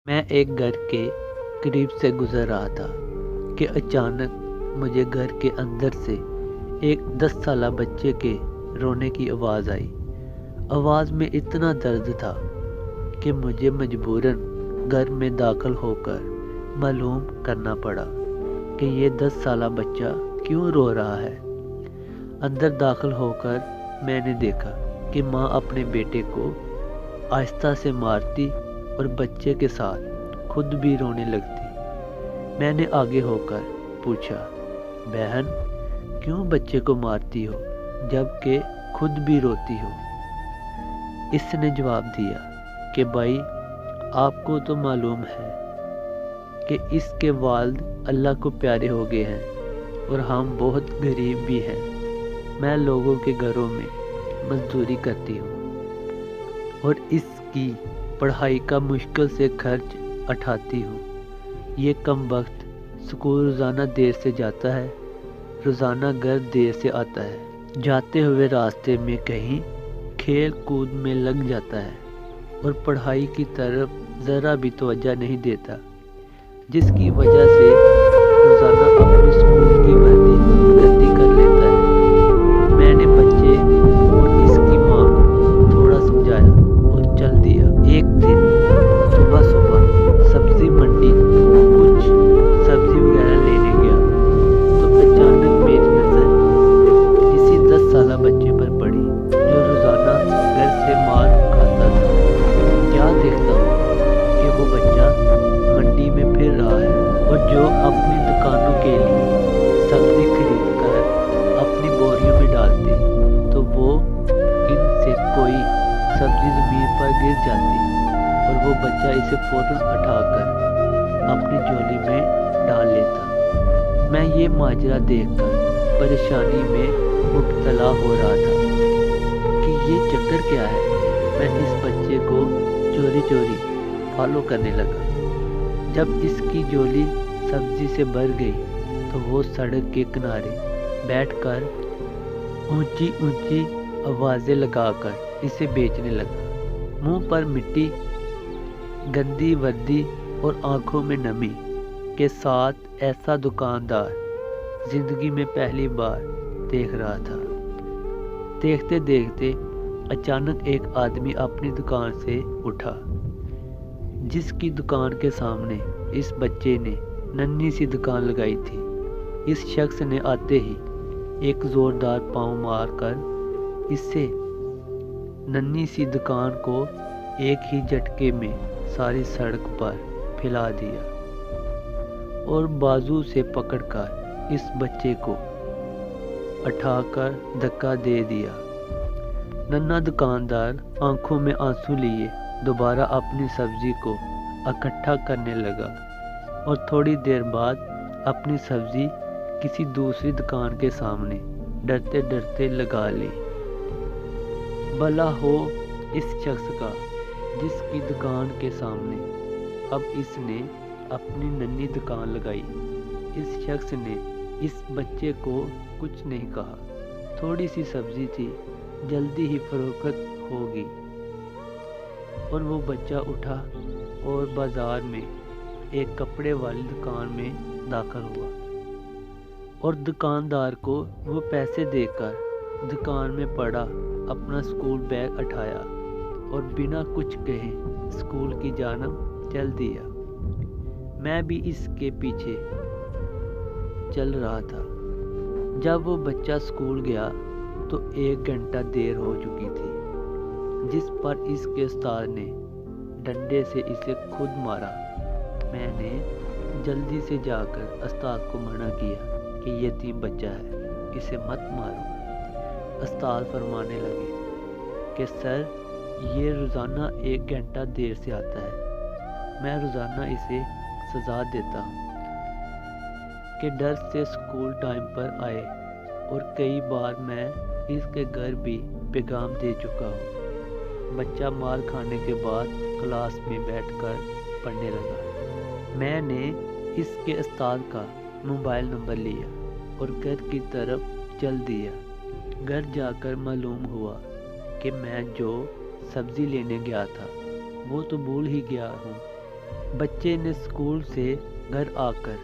मैं एक घर के करीब से गुजर रहा था कि अचानक मुझे घर के अंदर से एक 10 साला बच्चे के रोने की आवाज़ आई। आवाज़ में इतना दर्द था कि मुझे मजबूरन घर में दाखिल होकर मालूम करना पड़ा कि ये 10 साला बच्चा क्यों रो रहा है। अंदर दाखिल होकर मैंने देखा कि माँ अपने बेटे को आहिस्ता से मारती और बच्चे के साथ खुद भी रोने लगती। मैंने आगे होकर पूछा, बहन क्यों बच्चे को मारती हो जबकि खुद भी रोती हो? इसने जवाब दिया कि भाई आपको तो मालूम है कि इसके वालिद अल्लाह को प्यारे हो गए हैं और हम बहुत गरीब भी हैं। मैं लोगों के घरों में मजदूरी करती हूँ और इसकी पढ़ाई का मुश्किल से खर्च उठाती हूँ। ये कम वक्त स्कूल रोज़ाना देर से जाता है, रोज़ाना घर देर से आता है, जाते हुए रास्ते में कहीं खेल कूद में लग जाता है और पढ़ाई की तरफ ज़रा भी तवज्जो नहीं देता, जिसकी वजह से रोज़ाना अपनी स्कूल की वर्दी गंदी कर लेता है। मैंने बच्चे और इसकी माँ को थोड़ा समझाया और चल दिया। एक दिन सुबह सुबह सब्जी मंडी कुछ सब्जी वगैरह लेने गया तो अचानक मेरी नज़र किसी 10 साला बच्चे पर पड़ी जो रोज़ाना घर से मार खाता था। क्या देखता हूँ कि वो बच्चा मंडी में फिर रहा है और जो अपनी दुकानों के लिए सब्जी खरीद कर अपनी बोरियों में डालते तो वो इनसे कोई सब्जी ज़मीन पर गिर जाती और वो बच्चा इसे फ़ौरन उठाकर अपनी झोली में डाल लेता। मैं ये माजरा देखकर परेशानी में मुब्तला हो रहा था कि ये चक्कर क्या है। मैं इस बच्चे को चोरी चोरी फॉलो करने लगा। जब इसकी झोली सब्जी से भर गई तो वो सड़क के किनारे बैठकर ऊंची ऊंची आवाज़ें लगाकर इसे बेचने लगा। मुंह पर मिट्टी, गंदी वर्दी और आंखों में नमी के साथ ऐसा दुकानदार जिंदगी में पहली बार देख रहा था। देखते देखते अचानक एक आदमी अपनी दुकान से उठा, जिसकी दुकान के सामने इस बच्चे ने नन्ही सी दुकान लगाई थी। इस शख्स ने आते ही एक ज़ोरदार पाँव मारकर इससे नन्ही सी दुकान को एक ही झटके में सारी सड़क पर फैला दिया और बाजू से पकड़कर इस बच्चे को उठाकर धक्का दे दिया। नन्हा दुकानदार आंखों में आंसू लिए दोबारा अपनी सब्जी को इकट्ठा करने लगा और थोड़ी देर बाद अपनी सब्जी किसी दूसरी दुकान के सामने डरते डरते लगा ली। भला हो इस शख्स का जिसकी दुकान के सामने अब इसने अपनी नन्ही दुकान लगाई। इस शख्स ने इस बच्चे को कुछ नहीं कहा। थोड़ी सी सब्जी थी, जल्दी ही फरोख्त होगी और वो बच्चा उठा और बाजार में एक कपड़े वाली दुकान में दाखिल हुआ और दुकानदार को वो पैसे देकर दुकान में पड़ा अपना स्कूल बैग उठाया और बिना कुछ कहे स्कूल की जानब चल दिया। मैं भी इसके पीछे चल रहा था। जब वो बच्चा स्कूल गया तो 1 घंटा देर हो चुकी थी, जिस पर इसके उस्ताद ने डंडे से इसे खुद मारा। मैंने जल्दी से जाकर उस्ताद को मना किया कि ये यतीम बच्चा है, इसे मत मारो। उस्ताद फरमाने लगे कि सर ये रोज़ाना 1 घंटा देर से आता है, मैं रोज़ाना इसे सज़ा देता हूँ कि डर से स्कूल टाइम पर आए और कई बार मैं इसके घर भी पैगाम दे चुका हूँ। बच्चा मार खाने के बाद क्लास में बैठकर पढ़ने लगा। मैंने इसके उस्ताद का मोबाइल नंबर लिया और घर की तरफ चल दिया। घर जाकर मालूम हुआ कि मैं जो सब्ज़ी लेने गया था वो तो भूल ही गया हूँ। بچے نے اسکول سے گھر آ کر